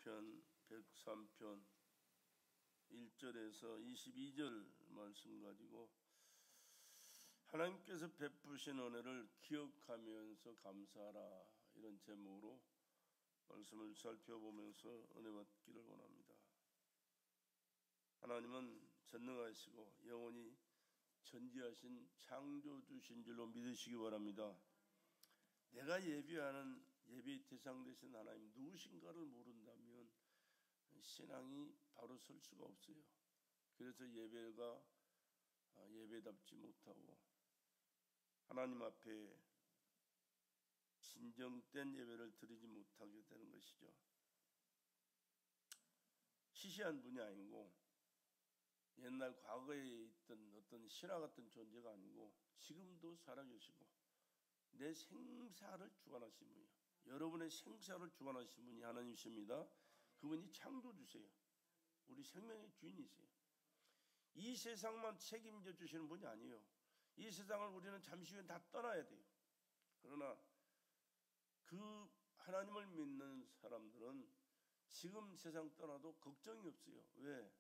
시편 103편 1절에서 22절 말씀 가지고 하나님께서 베푸신 은혜를 기억하면서 감사하라, 이런 제목으로 말씀을 살펴보면서 은혜 받기를 원합니다. 하나님은 전능하시고 영원히 전지하신 창조주신 줄로 믿으시기 바랍니다. 내가 예배하는 예배 대상 되신 하나님 누구신가를 모른다면 신앙이 바로 설 수가 없어요. 그래서 예배가 예배답지 못하고 하나님 앞에 진정된 예배를 드리지 못하게 되는 것이죠. 시시한 분이 아니고 옛날 과거에 있던 어떤 신화 같은 존재가 아니고 지금도 살아계시고 내 생사를 주관하신 분이요, 여러분의 생사를 주관하신 분이 하나님이십니다. 그분이 창조주세요. 우리 생명의 주인이세요. 이 세상만 책임져 주시는 분이 아니에요. 이 세상을 우리는 잠시 후에 다 떠나야 돼요. 그러나 그 하나님을 믿는 사람들은 지금 세상 떠나도 걱정이 없어요. 왜?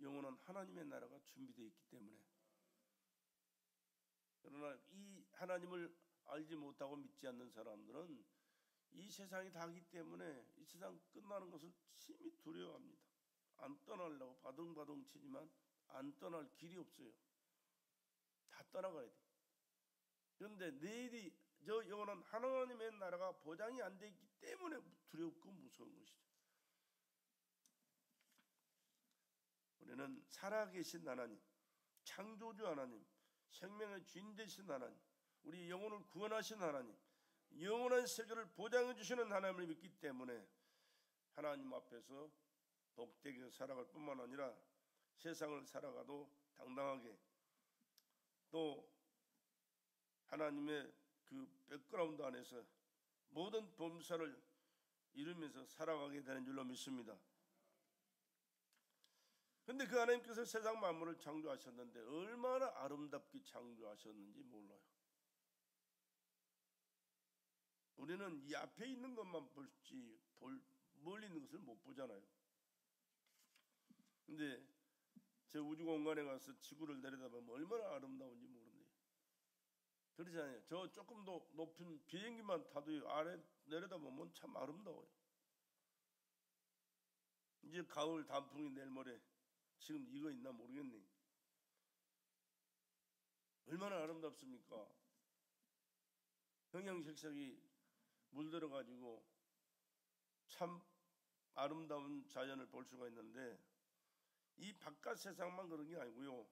영원한 하나님의 나라가 준비되어 있기 때문에. 그러나 이 하나님을 알지 못하고 믿지 않는 사람들은 이 세상이 다기 때문에 이 세상 끝나는 것을 심히 두려워합니다. 안 떠나려고 바둥바둥 치지만 안 떠날 길이 없어요. 다 떠나가야 돼. 그런데 내일이 저 영원한 하나님의 나라가 보장이 안 돼 있기 때문에 두렵고 무서운 것이죠. 우리는 살아계신 하나님, 창조주 하나님, 생명의 주인 되신 하나님, 우리 영혼을 구원하신 하나님, 영원한 세계를 보장해 주시는 하나님을 믿기 때문에 하나님 앞에서 복되게 살아갈 뿐만 아니라 세상을 살아가도 당당하게, 또 하나님의 그 백그라운드 안에서 모든 범사를 이루면서 살아가게 되는 줄로 믿습니다. 그런데 그 하나님께서 세상 만물을 창조하셨는데 얼마나 아름답게 창조하셨는지 몰라요. 우리는 이 앞에 있는 것만 볼지 멀리 있는 것을 못 보잖아요. 근데 저 우주 공간에 가서 지구를 내려다보면 얼마나 아름다운지 모르는데, 그러잖아요. 저 조금 더 높은 비행기만 타도 아래 내려다보면 참 아름다워요. 이제 가을 단풍이 내일 모레, 지금 이거 있나 모르겠네. 얼마나 아름답습니까? 형형색색이 물들어 가지고 참 아름다운 자연을 볼 수가 있는데, 이 바깥 세상만 그런 게 아니고요,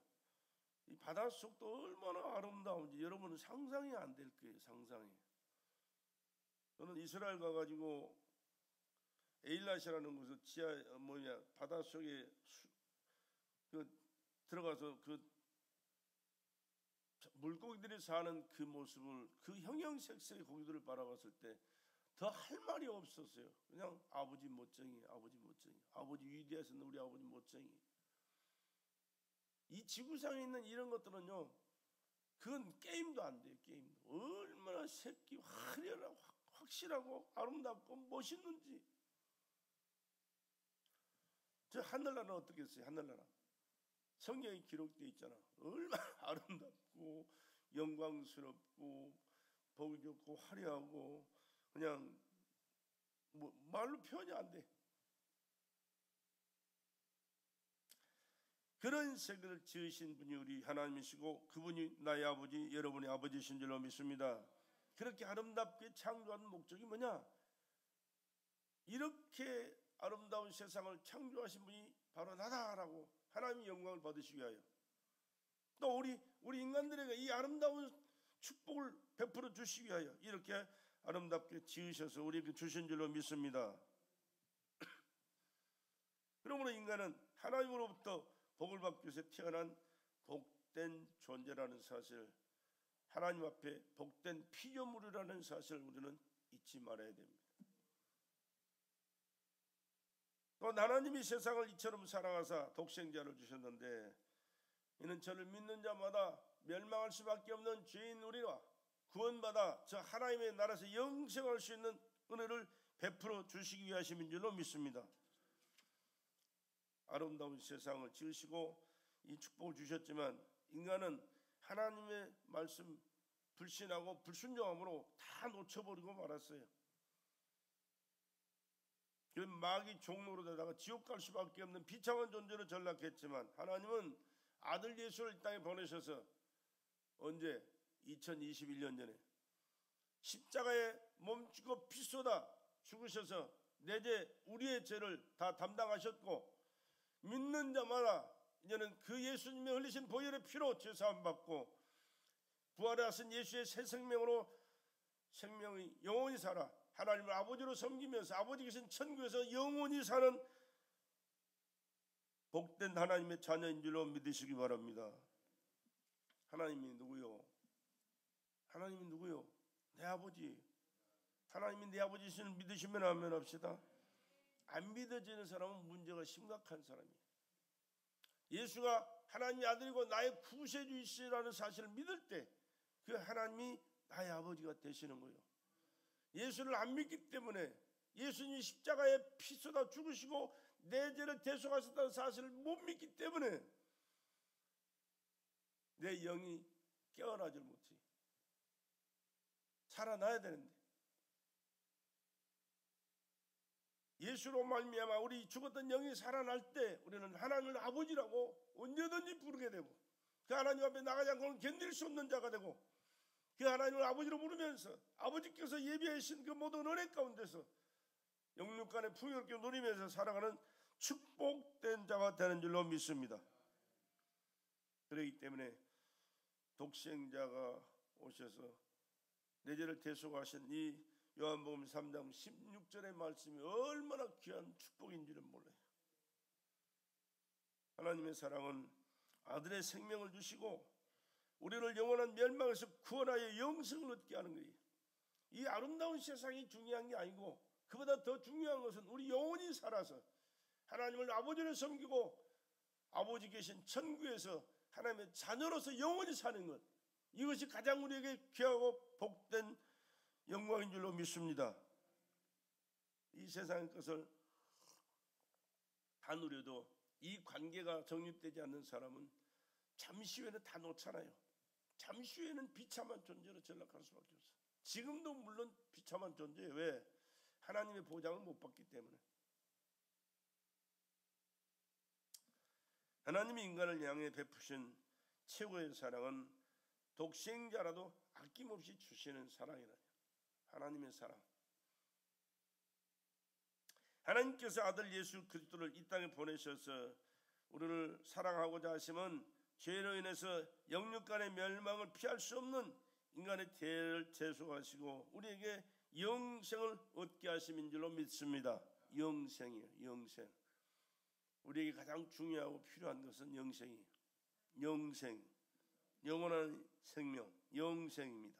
이 바닷속도 얼마나 아름다운지 여러분은 상상이 안 될 거예요. 상상이. 저는 이스라엘 가가지고 에일랏이라는 곳에서 바닷속에 들어가서 그 물고기들이 사는 그 모습을, 그 형형색색의 고기들을 바라봤을 때 더 할 말이 없었어요. 그냥 아버지 멋쟁이, 아버지 멋쟁이, 아버지 위대하신 우리 아버지 멋쟁이. 이 지구상에 있는 이런 것들은요, 그건 게임도 안 돼요. 게임도. 얼마나 새끼 화려하고 확실하고 아름답고 멋있는지. 저 하늘나라는 어떻게 했어요? 하늘나라 성경에 기록되어 있잖아. 얼마나 아름답고 영광스럽고 보기 좋고 화려하고 그냥 뭐 말로 표현이 안 돼. 그런 세계를 지으신 분이 우리 하나님이시고 그분이 나의 아버지, 여러분의 아버지신 줄로 믿습니다. 그렇게 아름답게 창조한 목적이 뭐냐? 이렇게 아름다운 세상을 창조하신 분이 바로 나다라고 하나님의 영광을 받으시기 위하여, 또 우리 인간들에게 이 아름다운 축복을 베풀어 주시기 위하여 이렇게 아름답게 지으셔서 우리에게 주신 줄로 믿습니다. 그러므로 인간은 하나님으로부터 복을 받기 위해서 태어난 복된 존재라는 사실, 하나님 앞에 복된 피조물이라는 사실을 우리는 잊지 말아야 됩니다. 또 하나님이 세상을 이처럼 사랑하사 독생자를 주셨는데 이는 저를 믿는 자마다 멸망할 수밖에 없는 죄인 우리와 구원받아 저 하나님의 나라에서 영생할 수 있는 은혜를 베풀어 주시기 위하심인 줄로 믿습니다. 아름다운 세상을 지으시고 이 축복을 주셨지만 인간은 하나님의 말씀 불신하고 불순종함으로 다 놓쳐버리고 말았어요. 그 마귀 종로로 되다가 지옥 갈 수밖에 없는 비참한 존재로 전락했지만 하나님은 아들 예수를 이 땅에 보내셔서 언제? 2021년 전에 십자가에 몸주고 피 쏟아 죽으셔서 내 죄, 우리의 죄를 다 담당하셨고 믿는 자마다 이제는 그 예수님의 흘리신 보혈의 피로 죄사함 받고 부활에 하신 예수의 새 생명으로 생명이 영원히 살아 하나님을 아버지로 섬기면서 아버지 계신 천국에서 영원히 사는 복된 하나님의 자녀인 줄로 믿으시기 바랍니다. 하나님이 누구요? 하나님이 누구요? 내 아버지. 하나님이 내 아버지이심을 믿으시면 아멘 합시다. 안 믿어지는 사람은 문제가 심각한 사람이에요. 예수가 하나님의 아들이고 나의 구세주이시라는 사실을 믿을 때 그 하나님이 나의 아버지가 되시는 거예요. 예수를 안 믿기 때문에 예수님이 십자가에 피 쏟아 죽으시고 내 죄를 대속하셨다는 사실을 못 믿기 때문에 내 영이 깨어나질 못해. 살아나야 되는데 예수로 말미암아 우리 죽었던 영이 살아날 때 우리는 하나님을 아버지라고 언제든지 부르게 되고 그 하나님 앞에 나가지 않고는 견딜 수 없는 자가 되고 그 하나님을 아버지로 부르면서 아버지께서 예비하신 그 모든 은혜 가운데서 영육간에 풍요롭게 누리면서 살아가는 축복된 자가 되는 줄로 믿습니다. 그렇기 때문에 독생자가 오셔서 내 죄를 대속하신 이 요한복음 3장 16절의 말씀이 얼마나 귀한 축복인지를 몰라요. 하나님의 사랑은 아들의 생명을 주시고 우리를 영원한 멸망에서 구원하여 영생을 얻게 하는 거예요. 이 아름다운 세상이 중요한 게 아니고 그보다 더 중요한 것은 우리 영원히 살아서 하나님을 아버지를 섬기고 아버지 계신 천국에서 하나님의 자녀로서 영원히 사는 것, 이것이 가장 우리에게 귀하고 복된 영광인 줄로 믿습니다. 이 세상의 것을 다 누려도 이 관계가 정립되지 않는 사람은 잠시 후에는 다 놓잖아요. 잠시 후에는 비참한 존재로 전락할 수밖에 없어요. 지금도 물론 비참한 존재예요. 왜? 하나님의 보장을 못 받기 때문에. 하나님이 인간을 향해 베푸신 최고의 사랑은 독생자라도 아낌없이 주시는 사랑이라요. 하나님의 사랑. 하나님께서 아들 예수 그리스도를 이 땅에 보내셔서 우리를 사랑하고자 하심은 죄로 인해서 영육간의 멸망을 피할 수 없는 인간의 죄를 대속하시고 우리에게 영생을 얻게 하심인 줄로 믿습니다. 영생이에요. 영생. 우리에게 가장 중요하고 필요한 것은 영생이에요. 영생. 영원한 생명. 영생입니다.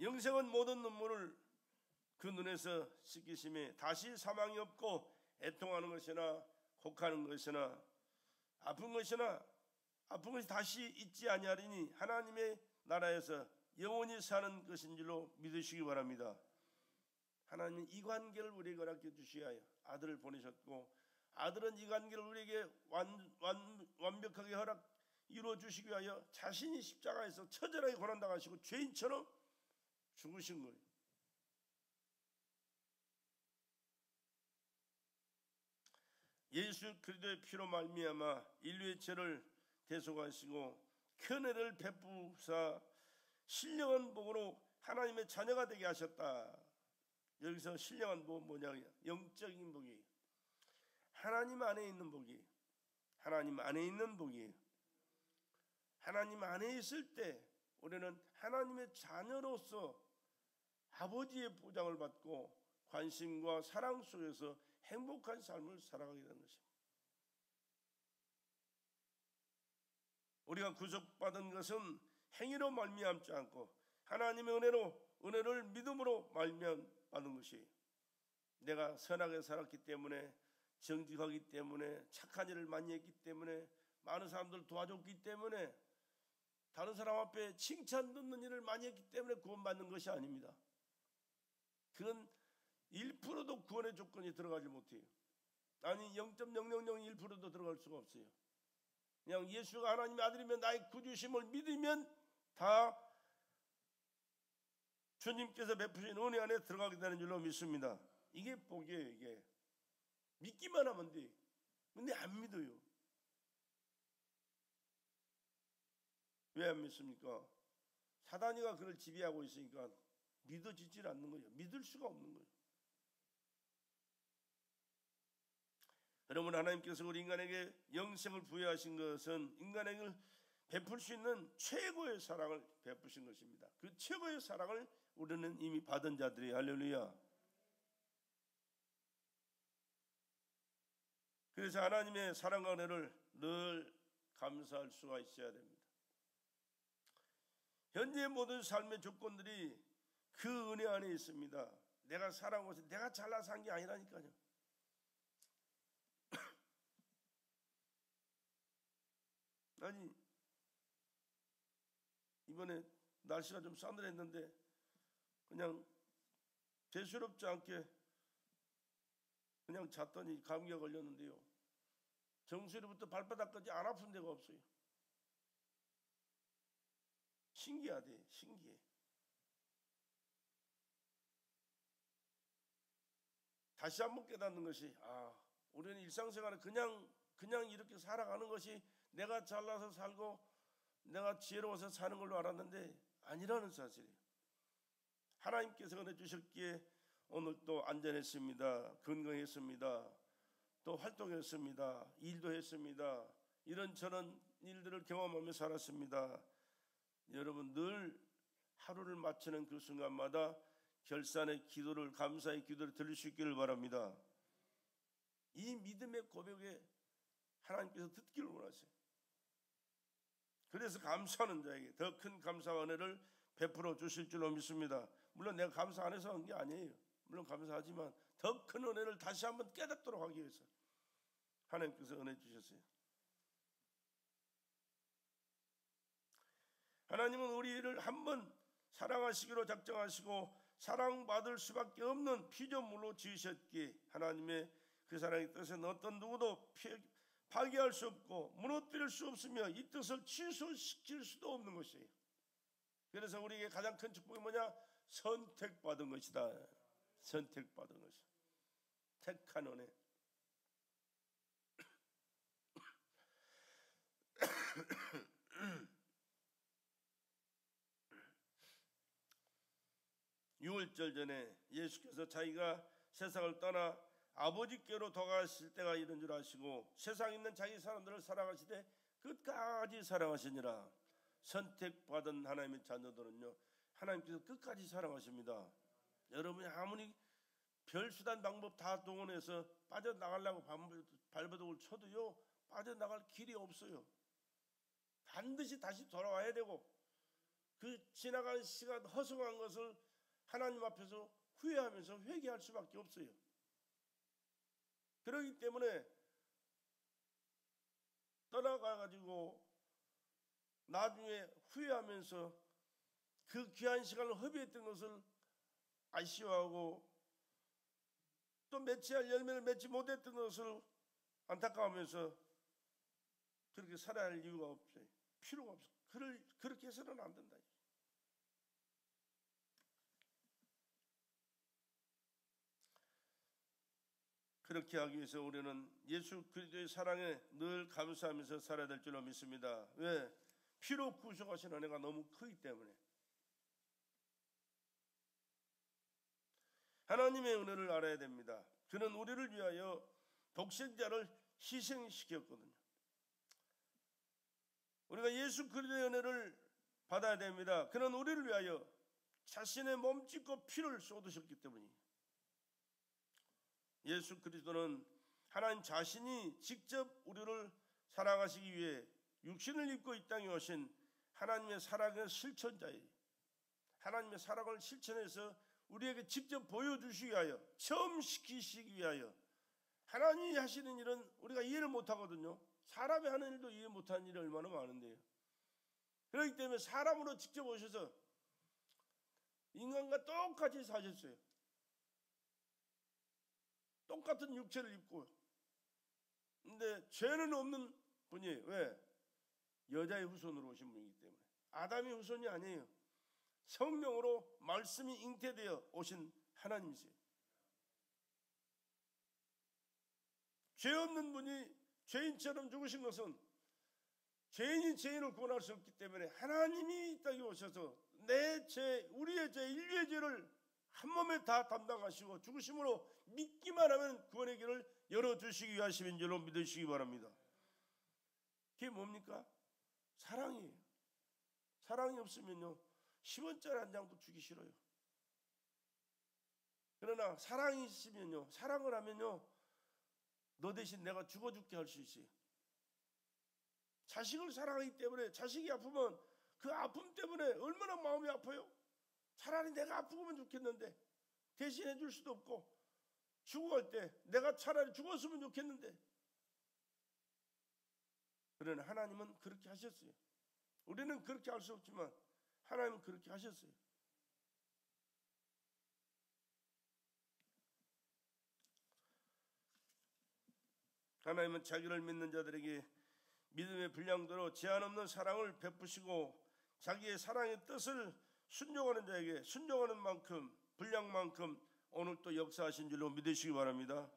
영생은 모든 눈물을 그 눈에서 씻기심에 다시 사망이 없고 애통하는 것이나 혹하는 것이나 아픈 것이 다시 있지 아니하리니 하나님의 나라에서 영원히 사는 것인 줄로 믿으시기 바랍니다. 하나님은 이 관계를 우리에게 허락해 주시기 위하여 아들을 보내셨고 아들은 이 관계를 우리에게 완벽하게 이루어 주시기 위하여 자신이 십자가에서 처절하게 고난당하시고 죄인처럼 죽으신 거예요. 예수 그리스도의 피로 말미암아 인류의 죄를 대속하시고 큰 은혜를 베푸사 신령한 복으로 하나님의 자녀가 되게 하셨다. 여기서 신령한 복은 뭐냐고요? 영적인 복이에요. 하나님 안에 있는 복이에요. 하나님 안에 있는 복이에요. 하나님 안에 있을 때 우리는 하나님의 자녀로서 아버지의 보장을 받고 관심과 사랑 속에서 행복한 삶을 살아가게 되는 것입니다. 우리가 구속받은 것은 행위로 말미암지 않고 하나님의 은혜를 믿음으로 말미암는 것이에요. 내가 선하게 살았기 때문에, 정직하기 때문에, 착한 일을 많이 했기 때문에, 많은 사람들 도와줬기 때문에, 다른 사람 앞에 칭찬 듣는 일을 많이 했기 때문에 구원받는 것이 아닙니다. 그건 1%도 구원의 조건이 들어가지 못해요. 아니 0.0001%도 들어갈 수가 없어요. 그냥 예수가 하나님의 아들이면 나의 구주심을 믿으면 다 주님께서 베푸신 은혜 안에 들어가게 되는 줄로 믿습니다. 이게 복이에요. 이게 믿기만 하면 돼. 근데 안 믿어요. 왜 안 믿습니까? 사단이가 그를 지배하고 있으니까 믿어지질 않는 거예요. 믿을 수가 없는 거예요. 여러분, 하나님께서 우리 인간에게 영생을 부여하신 것은 인간에게 베풀 수 있는 최고의 사랑을 베푸신 것입니다. 그 최고의 사랑을 우리는 이미 받은 자들이, 할렐루야. 그래서 하나님의 사랑과 은혜를 늘 감사할 수가 있어야 됩니다. 현재 모든 삶의 조건들이 그 은혜 안에 있습니다. 내가 살아온 것은 내가 잘나서 한 게 아니라니까요. 아니 이번에 날씨가 좀 싸늘했는데 그냥 대수롭지 않게 그냥 잤더니 감기가 걸렸는데요. 정수리부터 발바닥까지 안 아픈 데가 없어요. 신기하대, 신기해. 다시 한번 깨닫는 것이 우리는 일상생활에 그냥 이렇게 살아가는 것이 내가 잘나서 살고 내가 지혜로워서 사는 걸로 알았는데 아니라는 사실이에요. 하나님께서 은혜 주셨기에 오늘 또 안전했습니다. 건강했습니다. 또 활동했습니다. 일도 했습니다. 이런저런 일들을 경험하며 살았습니다. 여러분 늘 하루를 마치는 그 순간마다 결산의 기도를, 감사의 기도를 드릴 수 있기를 바랍니다. 이 믿음의 고백에 하나님께서 듣기를 원하세요. 그래서 감사하는 자에게 더 큰 감사와 은혜를 베풀어 주실 줄로 믿습니다. 물론 내가 감사 안 해서 한 게 아니에요. 물론 감사하지만 더 큰 은혜를 다시 한번 깨닫도록 하기 위해서 하나님께서 은혜 주셨어요. 하나님은 우리를 한번 사랑하시기로 작정하시고 사랑받을 수밖에 없는 피조물로 지으셨기에 하나님의 그 사랑의 뜻은 어떤 누구도 파괴할 수 없고 무너뜨릴 수 없으며 이 뜻을 취소시킬 수도 없는 것이에요. 그래서 우리에게 가장 큰 축복이 뭐냐? 선택받은 것이다. 선택받은 것이 택한 은혜. 유월절 전에 예수께서 자기가 세상을 떠나 아버지께로 돌아가실 때가 이른 줄 아시고 세상에 있는 자기 사람들을 사랑하시되 끝까지 사랑하시니라. 선택받은 하나님의 자녀들은요 하나님께서 끝까지 사랑하십니다. 여러분이 아무리 별수단 방법 다 동원해서 빠져나가려고 발버둥을 쳐도요 빠져나갈 길이 없어요. 반드시 다시 돌아와야 되고 그 지나간 시간 허송한 것을 하나님 앞에서 후회하면서 회개할 수밖에 없어요. 그렇기 때문에 떠나가가지고 나중에 후회하면서 그 귀한 시간을 허비했던 것을 아쉬워하고 또 맺지 할 열매를 맺지 못했던 것을 안타까워하면서 그렇게 살아야 할 이유가 없어요. 필요가 없어요. 그렇게 해서는 안 된다. 그렇게 하기 위해서 우리는 예수 그리스도의 사랑에 늘 감사하면서 살아야 될 줄로 믿습니다. 왜? 피로 구속하신 은혜가 너무 크기 때문에. 하나님의 은혜를 알아야 됩니다. 그는 우리를 위하여 독생자를 희생시켰거든요. 우리가 예수 그리스도의 은혜를 받아야 됩니다. 그는 우리를 위하여 자신의 몸 찢고 피를 쏟으셨기 때문이에요. 예수 그리스도는 하나님 자신이 직접 우리를 사랑하시기 위해 육신을 입고 이 땅에 오신 하나님의 사랑의 실천자예요. 하나님의 사랑을 실천해서 우리에게 직접 보여주시기 위하여, 체험시키시기 위하여. 하나님이 하시는 일은 우리가 이해를 못하거든요. 사람이 하는 일도 이해 못하는 일이 얼마나 많은데요. 그렇기 때문에 사람으로 직접 오셔서 인간과 똑같이 사셨어요. 똑같은 육체를 입고 근데 죄는 없는 분이에요. 왜? 여자의 후손으로 오신 분이기 때문에. 아담의 후손이 아니에요. 성령으로 말씀이 잉태되어 오신 하나님이세요. 죄 없는 분이 죄인처럼 죽으신 것은 죄인이 죄인을 구원할 수 없기 때문에 하나님이 이 땅에 오셔서 내 죄, 우리의 죄, 인류의 죄를 한 몸에 다 담당하시고 죽으심으로 믿기만 하면 구원의 길을 열어주시기 위하심인 줄로 믿으시기 바랍니다. 그게 뭡니까? 사랑이에요. 사랑이 없으면요 10원짜리 한 장도 주기 싫어요. 그러나 사랑이 있으면요, 사랑을 하면요 너 대신 내가 죽어줄게 할 수 있어요. 자식을 사랑하기 때문에 자식이 아프면 그 아픔 때문에 얼마나 마음이 아파요. 차라리 내가 아프면 좋겠는데 대신해 줄 수도 없고, 죽어갈 때 내가 차라리 죽었으면 좋겠는데. 그러나 하나님은 그렇게 하셨어요. 우리는 그렇게 할 수 없지만 하나님은 그렇게 하셨어요. 하나님은 자기를 믿는 자들에게 믿음의 분량대로 제한 없는 사랑을 베푸시고 자기의 사랑의 뜻을 순종하는 자에게 순종하는 만큼 분량만큼 오늘 또 역사하신 줄로 믿으시기 바랍니다.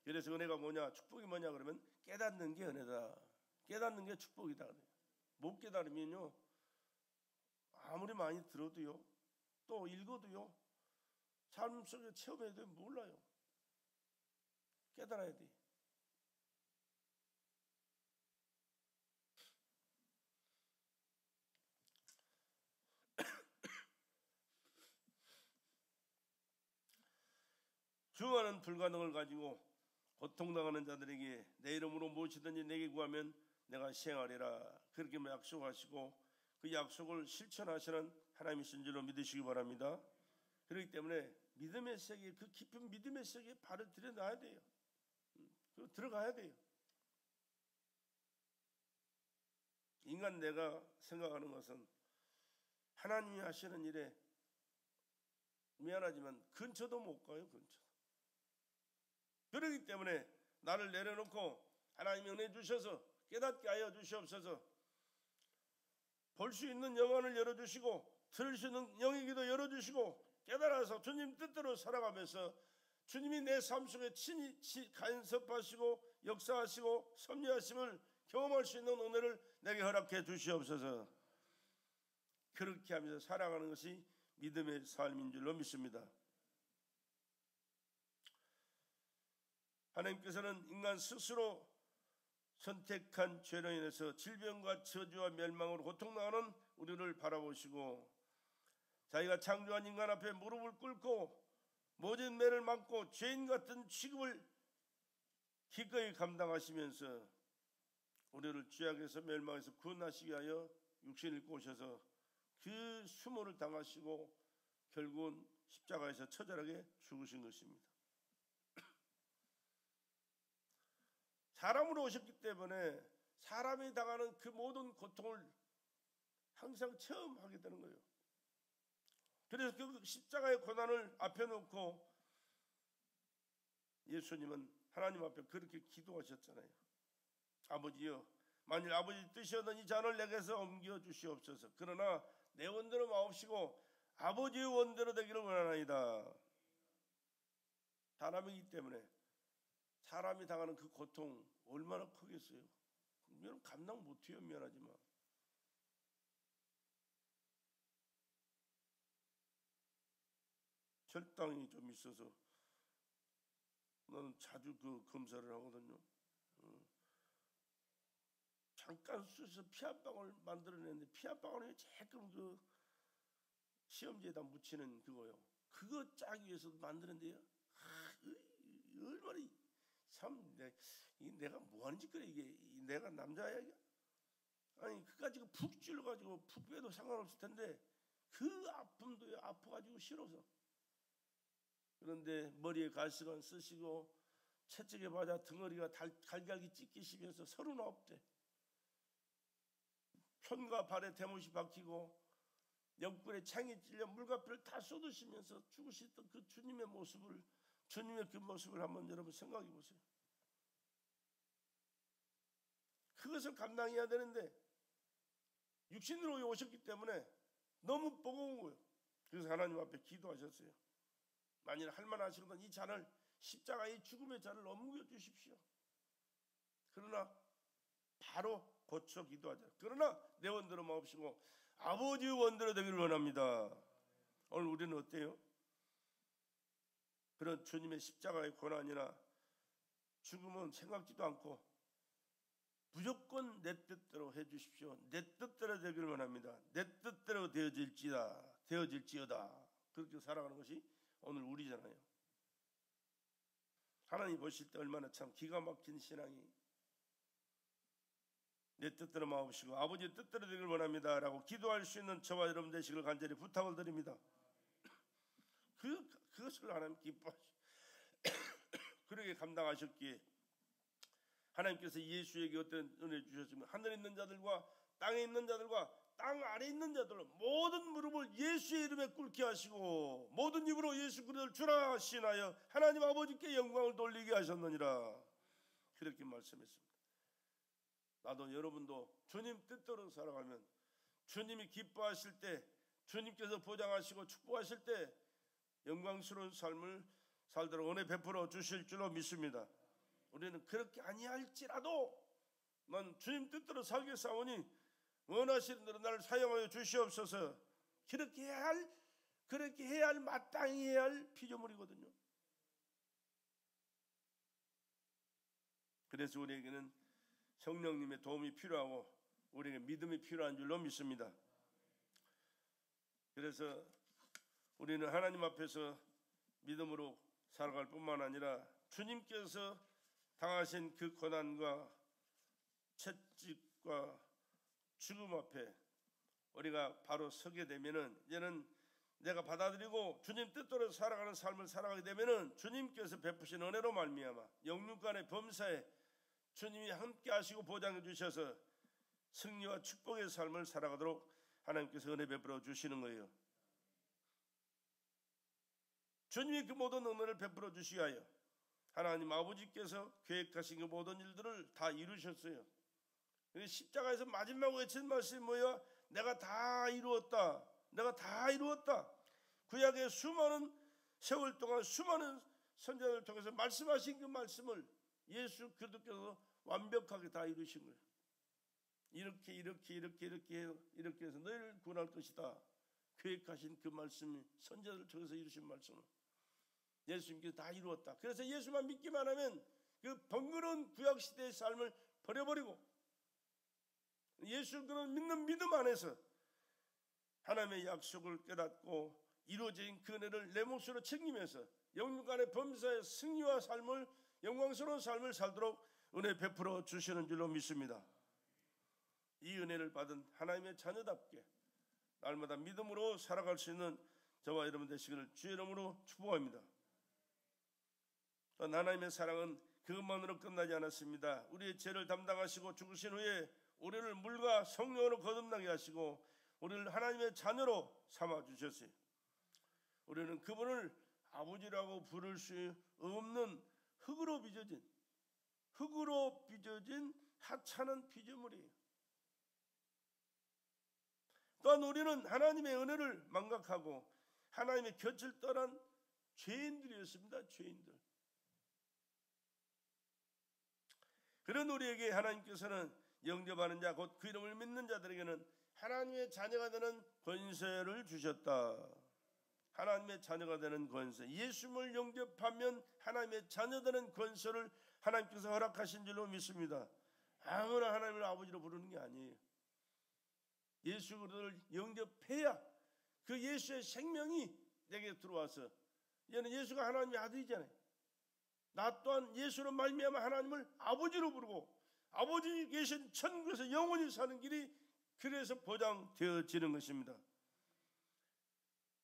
그래서 은혜가 뭐냐, 축복이 뭐냐 그러면 깨닫는 게 은혜다, 깨닫는 게 축복이다. 못 깨달으면요 아무리 많이 들어도요 또 읽어도요 삶 속에 체험해도 몰라요. 깨달아야 돼. 수많은 불가능을 가지고 고통당하는 자들에게 내 이름으로 무엇이든지 내게 구하면 내가 시행하리라, 그렇게 약속하시고 그 약속을 실천하시는 하나님이신 줄로 믿으시기 바랍니다. 그렇기 때문에 믿음의 세계, 그 깊은 믿음의 세계에 발을 들여놔야 돼요. 들어가야 돼요. 인간 내가 생각하는 것은 하나님이 하시는 일에 미안하지만 근처도 못 가요. 근처. 그렇기 때문에 나를 내려놓고 하나님이 은혜 주셔서 깨닫게 하여 주시옵소서. 볼 수 있는 영안을 열어주시고 들을 수 있는 영의 귀도 열어주시고 깨달아서 주님 뜻대로 살아가면서 주님이 내 삶 속에 친히 간섭하시고 역사하시고 섭리하심을 경험할 수 있는 은혜를 내게 허락해 주시옵소서. 그렇게 하면서 살아가는 것이 믿음의 삶인 줄로 믿습니다. 하나님께서는 인간 스스로 선택한 죄로 인해서 질병과 저주와 멸망으로 고통당하는 우리를 바라보시고 자기가 창조한 인간 앞에 무릎을 꿇고 모진 매를 맞고 죄인 같은 취급을 기꺼이 감당하시면서 우리를 죄악에서 멸망에서 구원하시기 위하여 육신을 입고 오셔서 그 수모를 당하시고 결국은 십자가에서 처절하게 죽으신 것입니다. 사람으로 오셨기 때문에 사람이 당하는 그 모든 고통을 항상 체험하게 되는 거예요. 그래서 그 십자가의 고난을 앞에 놓고 예수님은 하나님 앞에 그렇게 기도하셨잖아요. 아버지여, 만일 아버지 뜻이었던 이 잔을 내게서 옮겨 주시옵소서. 그러나 내 원대로 마옵시고 아버지의 원대로 되기를 원하나이다. 사람이기 때문에 사람이 당하는 그 고통 얼마나 크겠어요. 여러분 감당 못해요. 미안하지만. 혈당이 좀 있어서 나는 자주 그 검사를 하거든요. 잠깐 수술해서 피 한 방울 만들어냈는데 피 한 방울이 조금 그 시험지에다 묻히는 그거요. 그거 짜기 위해서 만드는데요. 얼마나 참 내가 뭐 하는 짓거리 이게. 내가 남자야 이게? 아니 그 가지고 푹 찔러가지고 푹 빼도 상관없을 텐데 그 아픔도 아파가지고 싫어서. 그런데 머리에 갈수건 쓰시고 채찍에 맞아 등어리가 갈갈기 찢기시면서 39대 편과 발에 대못이 박히고 옆구리에 창이 찔려 물과표를 다 쏟으시면서 죽으시던 그 주님의 모습을, 주님의 그 모습을 한번 여러분 생각해 보세요. 그것을 감당해야 되는데 육신으로 오셨기 때문에 너무 버거운 거예요. 그래서 하나님 앞에 기도하셨어요. 만일 할만하시거든 이 잔을, 십자가의 죽음의 잔을 넘겨 주십시오. 그러나 바로 고쳐 기도하자. 그러나 내 원대로 마옵시고 아버지의 원대로 되기를 원합니다. 오늘 우리는 어때요? 그런 주님의 십자가의 고난이나 죽음은 생각지도 않고 무조건 내 뜻대로 해주십시오. 내 뜻대로 되기를 원합니다. 내 뜻대로 되어질지어다. 그렇게 살아가는 것이 오늘 우리잖아요. 하나님 보실 때 얼마나 참 기가 막힌 신앙이, 내 뜻대로 마옵시고 아버지의 뜻대로 되기를 원합니다 라고 기도할 수 있는 저와 여러분 되시길 간절히 부탁을 드립니다. 그것을 하나님 기뻐하시고 그렇게 감당하셨기에 하나님께서 예수에게 어떤 은혜를 주셨으면 하늘에 있는 자들과 땅에 있는 자들과 땅 아래에 있는 자들 모든 무릎을 예수의 이름에 꿇게 하시고 모든 입으로 예수 그리스도를 주라 하시나여 하나님 아버지께 영광을 돌리게 하셨느니라. 그렇게 말씀했습니다. 나도 여러분도 주님 뜻대로 살아가면 주님이 기뻐하실 때, 주님께서 보장하시고 축복하실 때 영광스러운 삶을 살도록 은혜 베풀어 주실 줄로 믿습니다. 우리는 그렇게 아니할지라도 난 주님 뜻대로 살겠사오니 원하시는 대로 나를 사용하여 주시옵소서. 그렇게 해야 할 마땅히 해야 할 피조물이거든요. 그래서 우리에게는 성령님의 도움이 필요하고 우리에게 믿음이 필요한 줄로 믿습니다. 그래서 우리는 하나님 앞에서 믿음으로 살아갈 뿐만 아니라 주님께서 당하신 그 고난과 채찍과 죽음 앞에 우리가 바로 서게 되면은, 이제는 내가 받아들이고 주님 뜻대로 살아가는 삶을 살아가게 되면은 주님께서 베푸신 은혜로 말미암아 영육간의 범사에 주님이 함께 하시고 보장해 주셔서 승리와 축복의 삶을 살아가도록 하나님께서 은혜 베풀어 주시는 거예요. 주님이 그 모든 은혜를 베풀어 주시기 위하여 하나님 아버지께서 계획하신 그 모든 일들을 다 이루셨어요. 십자가에서 마지막 외친 말씀이 뭐야? 내가 다 이루었다. 내가 다 이루었다. 구약의 수많은 세월 동안 수많은 선지자를 통해서 말씀하신 그 말씀을 예수 그리스도께서 완벽하게 다 이루신 거예요. 이렇게 해서 너희를 구원할 것이다. 계획하신 그 말씀이 선지자를 통해서 이루신 말씀을 예수님께서 다 이루었다. 그래서 예수만 믿기만 하면 그 번거로운 구약시대의 삶을 버려버리고 예수를 믿는 믿음 안에서 하나님의 약속을 깨닫고 이루어진 그 은혜를 내 몫으로 챙기면서 영육간의 범사의 승리와 삶을, 영광스러운 삶을 살도록 은혜 베풀어 주시는 줄로 믿습니다. 이 은혜를 받은 하나님의 자녀답게 날마다 믿음으로 살아갈 수 있는 저와 여러분 되시기를 주의 이름으로 축복합니다. 또 하나님의 사랑은 그것만으로 끝나지 않았습니다. 우리의 죄를 담당하시고 죽으신 후에 우리를 물과 성령으로 거듭나게 하시고 우리를 하나님의 자녀로 삼아주셨어요. 우리는 그분을 아버지라고 부를 수 없는 흙으로 빚어진 하찮은 피조물이에요. 또한 우리는 하나님의 은혜를 망각하고 하나님의 곁을 떠난 죄인들이었습니다. 죄인들. 그런 우리에게 하나님께서는 영접하는 자, 곧 그 이름을 믿는 자들에게는 하나님의 자녀가 되는 권세를 주셨다. 하나님의 자녀가 되는 권세, 예수님을 영접하면 하나님의 자녀 되는 권세를 하나님께서 허락하신 줄로 믿습니다. 아무나 하나님을 아버지로 부르는 게 아니에요. 예수 그리스도를 영접해야 그 예수의 생명이 내게 들어와서, 얘는 예수가 하나님의 아들이잖아요. 나 또한 예수로 말미암아 하나님을 아버지로 부르고 아버지 계신 천국에서 영원히 사는 길이 그래서 보장되어지는 것입니다.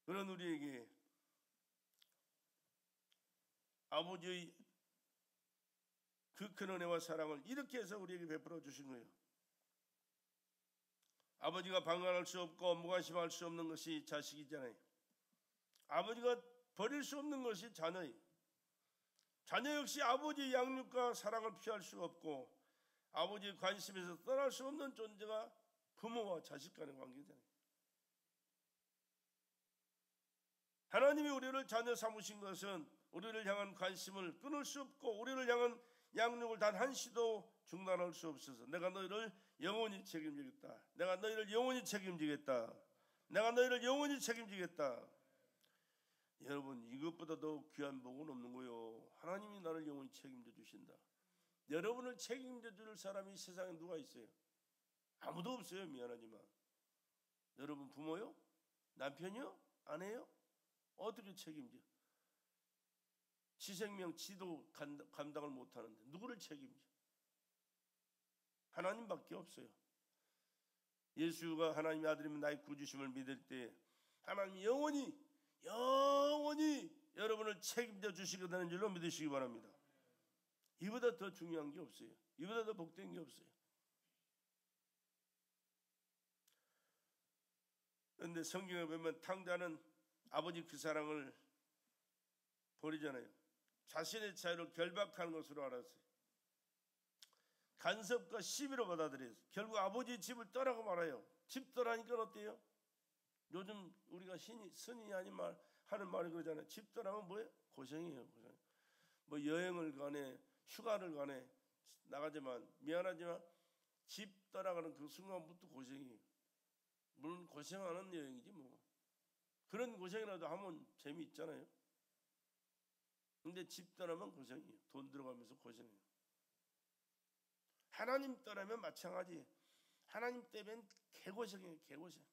그런 우리에게 아버지의 그 큰 은혜와 사랑을 이렇게 해서 우리에게 베풀어 주신 거예요. 아버지가 방관할 수 없고 무관심할 수 없는 것이 자식이잖아요. 아버지가 버릴 수 없는 것이 자녀예요. 자녀 역시 아버지의 양육과 사랑을 피할 수가 없고 아버지의 관심에서 떠날 수 없는 존재가 부모와 자식 간의 관계잖아요. 하나님이 우리를 자녀 삼으신 것은 우리를 향한 관심을 끊을 수 없고 우리를 향한 양육을 단 한시도 중단할 수 없어서 내가 너희를 영원히 책임지겠다. 내가 너희를 영원히 책임지겠다. 내가 너희를 영원히 책임지겠다. 여러분, 이것보다 더 귀한 복은 없는 거요. 하나님이 나를 영원히 책임져 주신다. 여러분을 책임져 줄 사람이 세상에 누가 있어요? 아무도 없어요. 미안하지만. 여러분 부모요? 남편이요? 아내요? 어떻게 책임져? 지 생명 지도 감당을 못하는데 누구를 책임져? 하나님밖에 없어요. 예수가 하나님의 아들이면 나의 구주심을 믿을 때 하나님이 영원히 여러분을 책임져 주시게 되는 줄로 믿으시기 바랍니다. 이보다 더 중요한 게 없어요. 이보다 더 복된 게 없어요. 그런데 성경에 보면 탕자는 아버지 그 사랑을 버리잖아요. 자신의 자유를 결박하는 것으로 알았어요. 간섭과 시비로 받아들여서 결국 아버지 집을 떠나고 말아요. 집 떠나니까 어때요? 요즘 우리가 선이 아닌 말 하는 말이 그러잖아요. 집 떠나면 뭐예요? 고생이에요. 고생. 뭐 여행을 가네, 휴가를 가네 나가지만 미안하지만 집 떠나가는 그 순간부터 고생이에요. 물론 고생하는 여행이지 뭐. 그런 고생이라도 하면 재미있잖아요. 근데 집 떠나면 고생이에요. 돈 들어가면서 고생이에요. 하나님 떠나면 마찬가지. 하나님 때문에 개고생이에요. 개고생.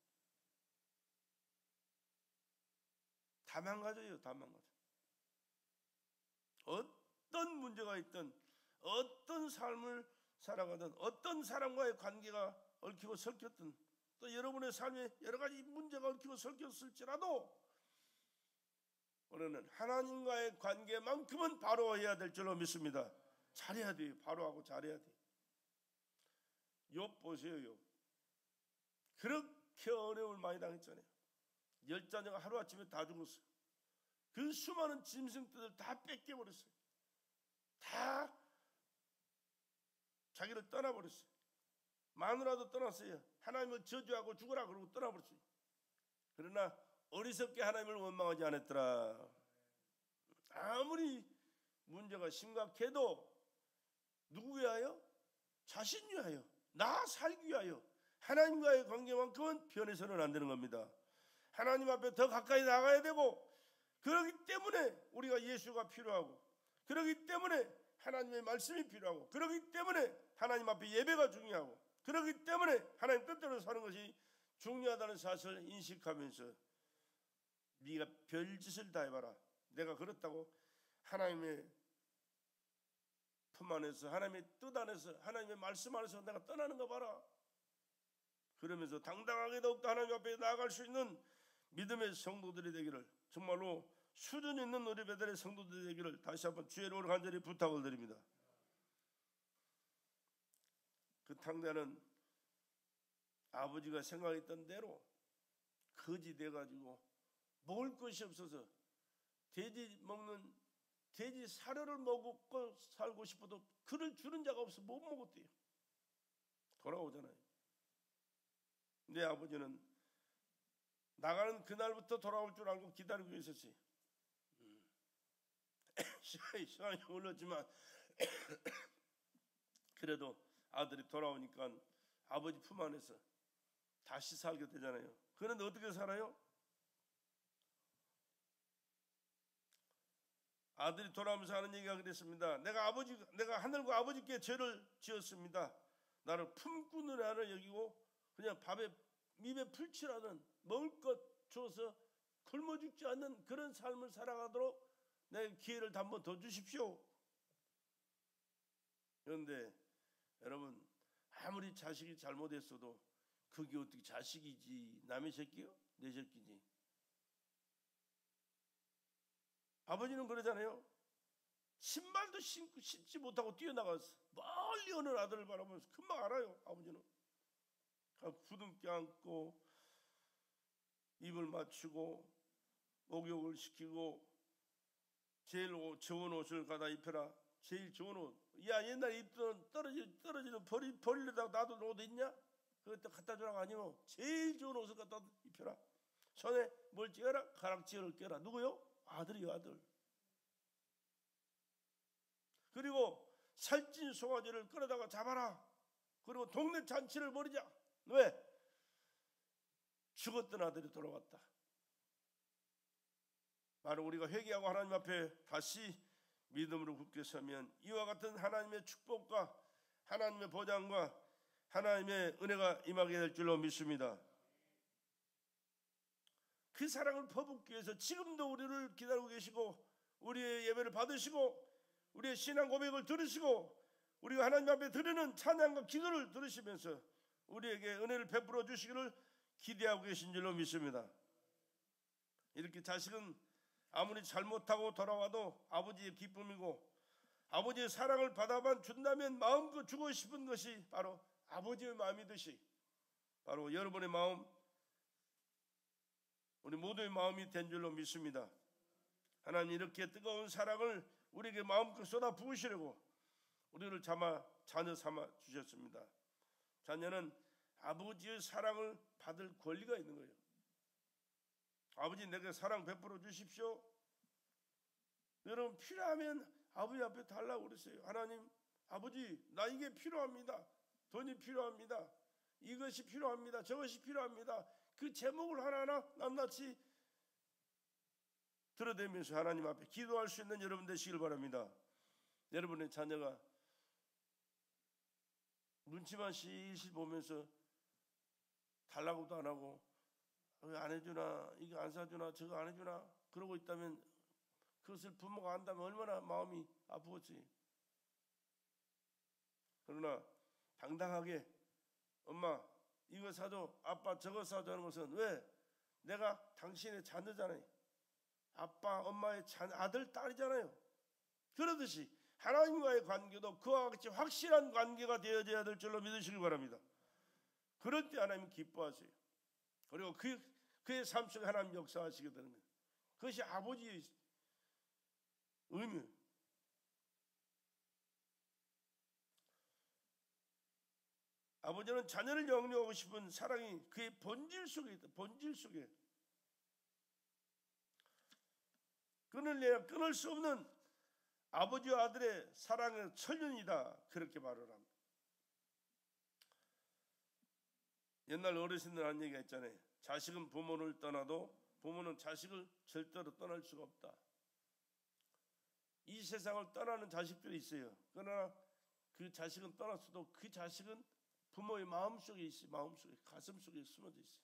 다 망가져요. 다 망가져. 어떤 문제가 있든 어떤 삶을 살아가든 어떤 사람과의 관계가 얽히고 설켰든 또 여러분의 삶에 여러 가지 문제가 얽히고 설켰을지라도 우리는 하나님과의 관계만큼은 바로 해야 될 줄로 믿습니다. 잘해야 돼요. 바로 하고 잘해야 돼요. 욥 보세요. 욥. 그렇게 어려움을 많이 당했잖아요. 10자녀가 하루아침에 다 죽었어요. 그 수많은 짐승들을 다 뺏겨버렸어요. 다 자기를 떠나버렸어요. 마누라도 떠났어요. 하나님을 저주하고 죽어라 그러고 떠나버렸어요. 그러나 어리석게 하나님을 원망하지 않았더라. 아무리 문제가 심각해도 누구 위하여? 자신 위하여, 나 살기 위하여 하나님과의 관계만큼은 변해서는 안 되는 겁니다. 하나님 앞에 더 가까이 나가야 되고 그렇기 때문에 우리가 예수가 필요하고 그렇기 때문에 하나님의 말씀이 필요하고 그렇기 때문에 하나님 앞에 예배가 중요하고 그렇기 때문에 하나님 뜻대로 사는 것이 중요하다는 사실을 인식하면서 네가 별짓을 다 해봐라. 내가 그렇다고 하나님의 품 안에서 하나님의 뜻 안에서 하나님의 말씀 안에서 내가 떠나는 거 봐라. 그러면서 당당하게 더욱더 하나님 앞에 나아갈 수 있는 믿음의 성도들이 되기를 정말로 수준 있는 우리 배들의 성도들이 되기를 다시 한번 주의 이름으로 간절히 부탁을 드립니다. 그 탕자는 아버지가 생각했던 대로 거지 돼가지고 먹을 것이 없어서 돼지 사료를 먹고 살고 싶어도 그를 주는 자가 없어 못 먹었대요. 돌아오잖아요. 내 아버지는 나가는 그날부터 돌아올 줄 알고 기다리고 있었지. 시간이 흘렀지만 그래도 아들이 돌아오니까 아버지 품 안에서 다시 살게 되잖아요. 그런데 어떻게 살아요? 아들이 돌아오면서 하는 얘기가 그랬습니다. 내가 하늘과 아버지께 죄를 지었습니다. 나를 품꾼이라 여기고 그냥 입에 풀칠하는 먹을 것 줘서 굶어 죽지 않는 그런 삶을 살아가도록 내 기회를 한 번 더 주십시오. 그런데 여러분 아무리 자식이 잘못했어도 그게 어떻게 자식이지 남의 새끼요? 내 새끼지. 아버지는 그러잖아요. 신발도 신지 못하고 뛰어나가서 멀리 오는 아들을 바라보면서 금방 알아요. 아버지는 굳은 껴안고 입을 맞추고 목욕을 시키고 제일 좋은 옷을 갖다 입혀라. 제일 좋은 옷. 야, 옛날에 입던 떨어지는 버리려다가 놔둔 옷 있냐? 그것도 갖다 주라고 아니면 제일 좋은 옷을 갖다 입혀라. 손에 뭘 찌어라? 가락지를 껴라. 누구요? 아들이요, 아들. 그리고 살찐 송아지를 끌어다가 잡아라. 그리고 동네 잔치를 벌이자. 왜? 죽었던 아들이 돌아왔다. 바로 우리가 회개하고 하나님 앞에 다시 믿음으로 굳게 서면 이와 같은 하나님의 축복과 하나님의 보장과 하나님의 은혜가 임하게 될 줄로 믿습니다. 그 사랑을 퍼붓기 위해서 지금도 우리를 기다리고 계시고 우리의 예배를 받으시고 우리의 신앙 고백을 들으시고 우리가 하나님 앞에 드리는 찬양과 기도를 들으시면서 우리에게 은혜를 베풀어 주시기를 기대하고 계신 줄로 믿습니다. 이렇게 자식은 아무리 잘못하고 돌아와도 아버지의 기쁨이고 아버지의 사랑을 받아만 준다면 마음껏 주고 싶은 것이 바로 아버지의 마음이듯이 바로 여러분의 마음, 우리 모두의 마음이 된 줄로 믿습니다. 하나님 이렇게 뜨거운 사랑을 우리에게 마음껏 쏟아 부으시려고 우리를 자녀 삼아 주셨습니다. 자녀는 아버지의 사랑을 받을 권리가 있는 거예요. 아버지 내게 사랑 베풀어 주십시오. 여러분 필요하면 아버지 앞에 달라고 그랬어요. 하나님 아버지 나 이게 필요합니다. 돈이 필요합니다. 이것이 필요합니다. 저것이 필요합니다. 그 제목을 하나하나 낱낱이 들어대면서 하나님 앞에 기도할 수 있는 여러분 되시길 바랍니다. 여러분의 자녀가 눈치만 실실 보면서 달라고도 안 하고 왜 안 해주나, 이거 안 사주나, 저거 안 해주나 그러고 있다면 그것을 부모가 안다면 얼마나 마음이 아프겠지. 그러나 당당하게 엄마 이거 사줘, 아빠 저거 사줘 하는 것은 왜? 내가 당신의 자녀잖아요. 아빠 엄마의 아들 딸이잖아요. 그러듯이 하나님과의 관계도 그와 같이 확실한 관계가 되어져야 될 줄로 믿으시길 바랍니다. 그럴 때 하나님 기뻐하세요. 그리고 그의 삶 속에 하나님 역사하시게 되는 거예요. 그것이 아버지의 의미예요. 아버지는 자녀를 영유하고 싶은 사랑이 그의 본질 속에 있다. 본질 속에 끊을 수 없는 아버지와 아들의 사랑의 천연이다. 그렇게 말을 합니다. 옛날 어르신들 한 얘기가 있잖아요. 자식은 부모를 떠나도 부모는 자식을 절대로 떠날 수가 없다. 이 세상을 떠나는 자식들이 있어요. 그러나 그 자식은 떠났어도 그 자식은 부모의 마음속에 있어요. 마음속에, 가슴속에 숨어져 있어요.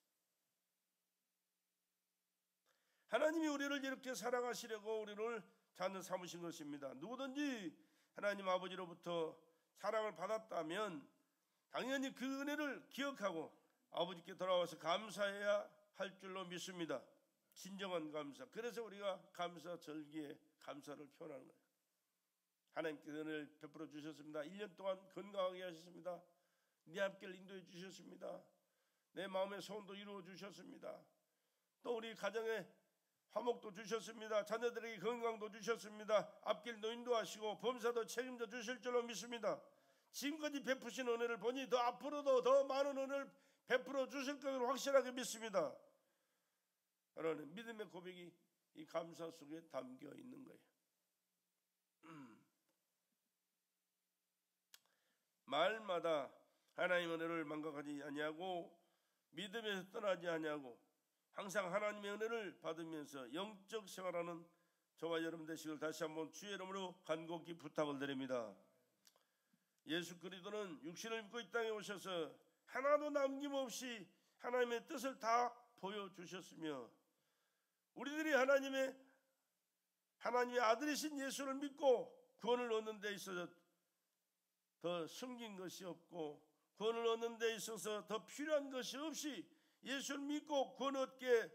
하나님이 우리를 이렇게 사랑하시려고 우리를 자녀 삼으신 것입니다. 누구든지 하나님 아버지로부터 사랑을 받았다면 당연히 그 은혜를 기억하고 아버지께 돌아와서 감사해야 할 줄로 믿습니다. 진정한 감사. 그래서 우리가 감사 절기에 감사를 표현하는 거예요. 하나님께서 은혜를 베풀어 주셨습니다. 1년 동안 건강하게 하셨습니다. 내 앞길 인도해 주셨습니다. 내 마음의 소원도 이루어 주셨습니다. 또 우리 가정에 화목도 주셨습니다. 자녀들에게 건강도 주셨습니다. 앞길도 인도하시고 범사도 책임져 주실 줄로 믿습니다. 지금까지 베푸신 은혜를 보니 더 앞으로도 더 많은 은혜를 베풀어 주실 것을 확실하게 믿습니다. 하나님 믿음의 고백이 이 감사 속에 담겨 있는 거예요. 말마다 하나님의 은혜를 망각하지 아니하고 믿음에서 떠나지 아니하고 항상 하나님의 은혜를 받으면서 영적 생활하는 저와 여러분 되시길 다시 한번 주의 이름으로 간곡히 부탁을 드립니다. 예수 그리스도는 육신을 입고 이 땅에 오셔서 하나도 남김없이 하나님의 뜻을 다 보여주셨으며 우리들이 하나님의 아들이신 예수를 믿고 구원을 얻는 데 있어서 더 숨긴 것이 없고 구원을 얻는 데 있어서 더 필요한 것이 없이 예수를 믿고 구원 얻게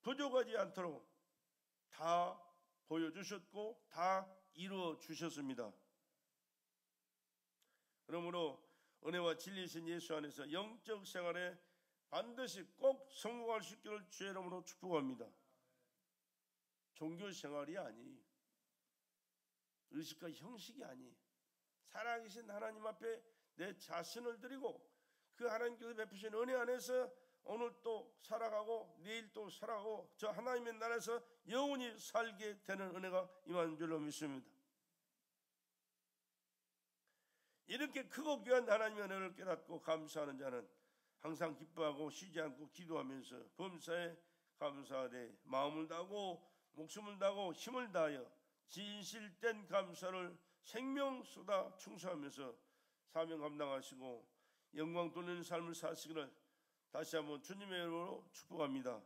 부족하지 않도록 다 보여주셨고 다 이루어 주셨습니다. 그러므로 은혜와 진리이신 예수 안에서 영적 생활에 반드시 꼭 성공할 수 있기를 주의 이름으로 축복합니다. 종교 생활이 아니 의식과 형식이 아니에요. 살아계신 하나님 앞에 내 자신을 드리고 그 하나님께서 베푸신 은혜 안에서 오늘 또 살아가고 내일 또 살아가고 저 하나님의 나라에서 영원히 살게 되는 은혜가 임하는 줄로 믿습니다. 이렇게 크고 귀한 하나님의 은혜를 깨닫고 감사하는 자는 항상 기뻐하고 쉬지 않고 기도하면서 범사에 감사하되 마음을 다하고 목숨을 다하고 힘을 다하여 진실된 감사를 생명 쏟아 충성하면서 사명 감당하시고 영광 돌리는 삶을 사시기를 다시 한번 주님의 이름으로 축복합니다.